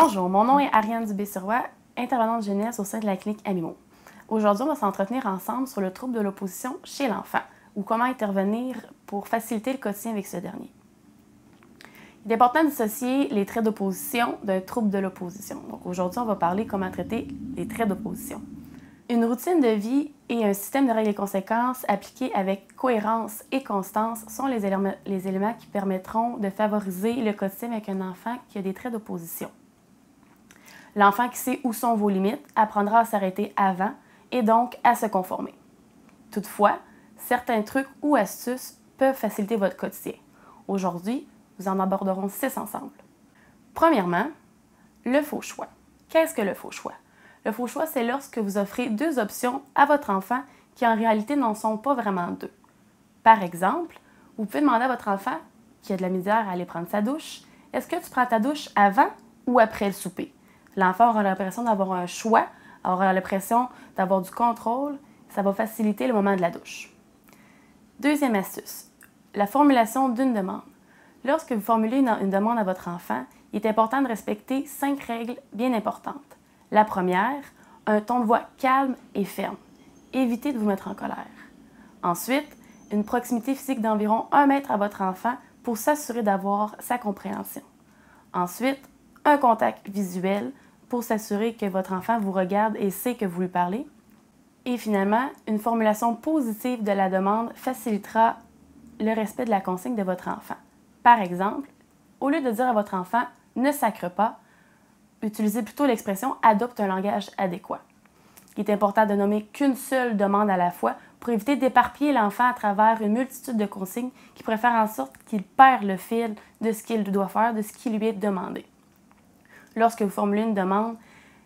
Bonjour, mon nom est Ariane Dubé-Sirois, intervenante jeunesse au sein de la clinique Amimo. Aujourd'hui, on va s'entretenir ensemble sur le trouble de l'opposition chez l'enfant ou comment intervenir pour faciliter le quotidien avec ce dernier. Il est important de dissocier les traits d'opposition d'un trouble de l'opposition. Donc aujourd'hui, on va parler comment traiter les traits d'opposition. Une routine de vie et un système de règles et conséquences appliqués avec cohérence et constance sont les éléments qui permettront de favoriser le quotidien avec un enfant qui a des traits d'opposition. L'enfant qui sait où sont vos limites apprendra à s'arrêter avant et donc à se conformer. Toutefois, certains trucs ou astuces peuvent faciliter votre quotidien. Aujourd'hui, nous en aborderons 6 ensemble. Premièrement, le faux choix. Qu'est-ce que le faux choix? Le faux choix, c'est lorsque vous offrez 2 options à votre enfant qui en réalité n'en sont pas vraiment 2. Par exemple, vous pouvez demander à votre enfant qui a de la misère à aller prendre sa douche, est-ce que tu prends ta douche avant ou après le souper? L'enfant aura l'impression d'avoir un choix, aura l'impression d'avoir du contrôle. Ça va faciliter le moment de la douche. Deuxième astuce, la formulation d'une demande. Lorsque vous formulez une demande à votre enfant, il est important de respecter 5 règles bien importantes. La première, un ton de voix calme et ferme. Évitez de vous mettre en colère. Ensuite, une proximité physique d'environ 1 mètre à votre enfant pour s'assurer d'avoir sa compréhension. Ensuite, un contact visuel pour s'assurer que votre enfant vous regarde et sait que vous lui parlez. Et finalement, une formulation positive de la demande facilitera le respect de la consigne de votre enfant. Par exemple, au lieu de dire à votre enfant « ne sacre pas », utilisez plutôt l'expression « adopte un langage adéquat ». Il est important de nommer qu'une seule demande à la fois pour éviter d'éparpiller l'enfant à travers une multitude de consignes qui pourraient faire en sorte qu'il perd le fil de ce qu'il doit faire, de ce qui lui est demandé. Lorsque vous formulez une demande,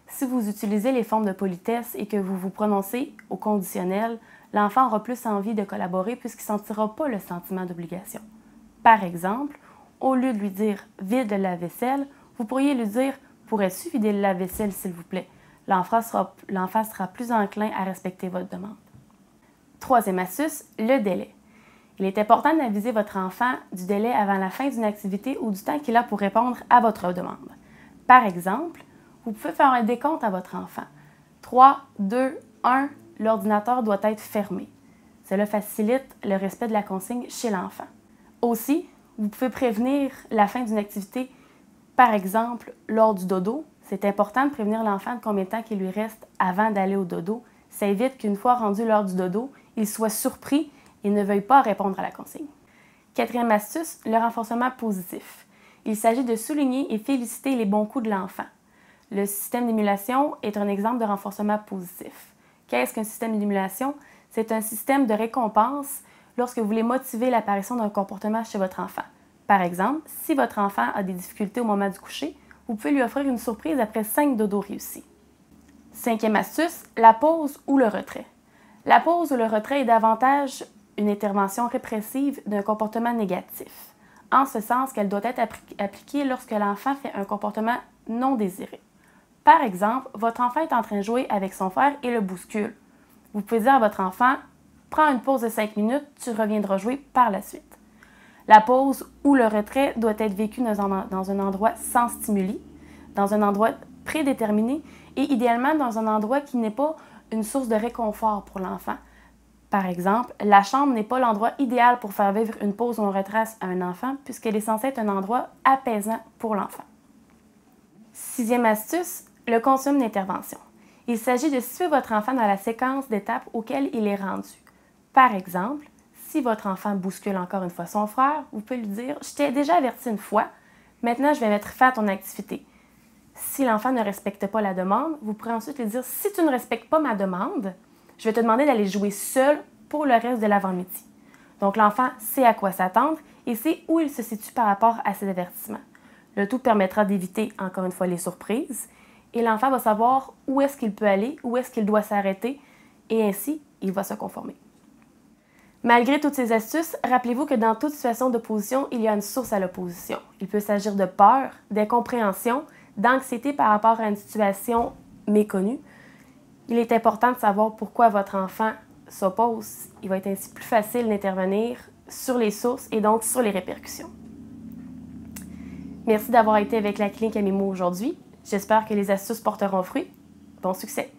si vous utilisez les formes de politesse et que vous vous prononcez au conditionnel, l'enfant aura plus envie de collaborer puisqu'il ne sentira pas le sentiment d'obligation. Par exemple, au lieu de lui dire « vide le lave-vaisselle », vous pourriez lui dire « pourrais-tu vider le lave-vaisselle s'il vous plaît ». L'enfant sera plus enclin à respecter votre demande. Troisième astuce, le délai. Il est important d'aviser votre enfant du délai avant la fin d'une activité ou du temps qu'il a pour répondre à votre demande. Par exemple, vous pouvez faire un décompte à votre enfant. 3, 2, 1, l'ordinateur doit être fermé. Cela facilite le respect de la consigne chez l'enfant. Aussi, vous pouvez prévenir la fin d'une activité, par exemple, lors du dodo. C'est important de prévenir l'enfant de combien de temps qu'il lui reste avant d'aller au dodo. Ça évite qu'une fois rendu l'heure du dodo, il soit surpris et ne veuille pas répondre à la consigne. Quatrième astuce, le renforcement positif. Il s'agit de souligner et féliciter les bons coups de l'enfant. Le système d'émulation est un exemple de renforcement positif. Qu'est-ce qu'un système d'émulation? C'est un système de récompense lorsque vous voulez motiver l'apparition d'un comportement chez votre enfant. Par exemple, si votre enfant a des difficultés au moment du coucher, vous pouvez lui offrir une surprise après 5 dodos réussis. Cinquième astuce, la pause ou le retrait. La pause ou le retrait est davantage une intervention répressive d'un comportement négatif, en ce sens qu'elle doit être appliquée lorsque l'enfant fait un comportement non désiré. Par exemple, votre enfant est en train de jouer avec son frère et le bouscule. Vous pouvez dire à votre enfant « Prends une pause de 5 minutes, tu reviendras jouer par la suite ». La pause ou le retrait doit être vécu dans un endroit sans stimuli, dans un endroit prédéterminé et idéalement dans un endroit qui n'est pas une source de réconfort pour l'enfant. Par exemple, la chambre n'est pas l'endroit idéal pour faire vivre une pause ou un retrait à un enfant puisqu'elle est censée être un endroit apaisant pour l'enfant. Sixième astuce, le continuum d'intervention. Il s'agit de situer votre enfant dans la séquence d'étapes auxquelles il est rendu. Par exemple, si votre enfant bouscule encore une fois son frère, vous pouvez lui dire « Je t'ai déjà averti une fois, maintenant je vais mettre fin à ton activité ». Si l'enfant ne respecte pas la demande, vous pourrez ensuite lui dire « Si tu ne respectes pas ma demande, je vais te demander d'aller jouer seul pour le reste de l'avant-midi. » Donc l'enfant sait à quoi s'attendre et sait où il se situe par rapport à ces avertissements. Le tout permettra d'éviter, encore une fois, les surprises et l'enfant va savoir où est-ce qu'il peut aller, où est-ce qu'il doit s'arrêter et ainsi, il va se conformer. Malgré toutes ces astuces, rappelez-vous que dans toute situation d'opposition, il y a une source à l'opposition. Il peut s'agir de peur, d'incompréhension, d'anxiété par rapport à une situation méconnue. Il est important de savoir pourquoi votre enfant s'oppose. Il va être ainsi plus facile d'intervenir sur les sources et donc sur les répercussions. Merci d'avoir été avec la clinique Amimo aujourd'hui. J'espère que les astuces porteront fruit. Bon succès!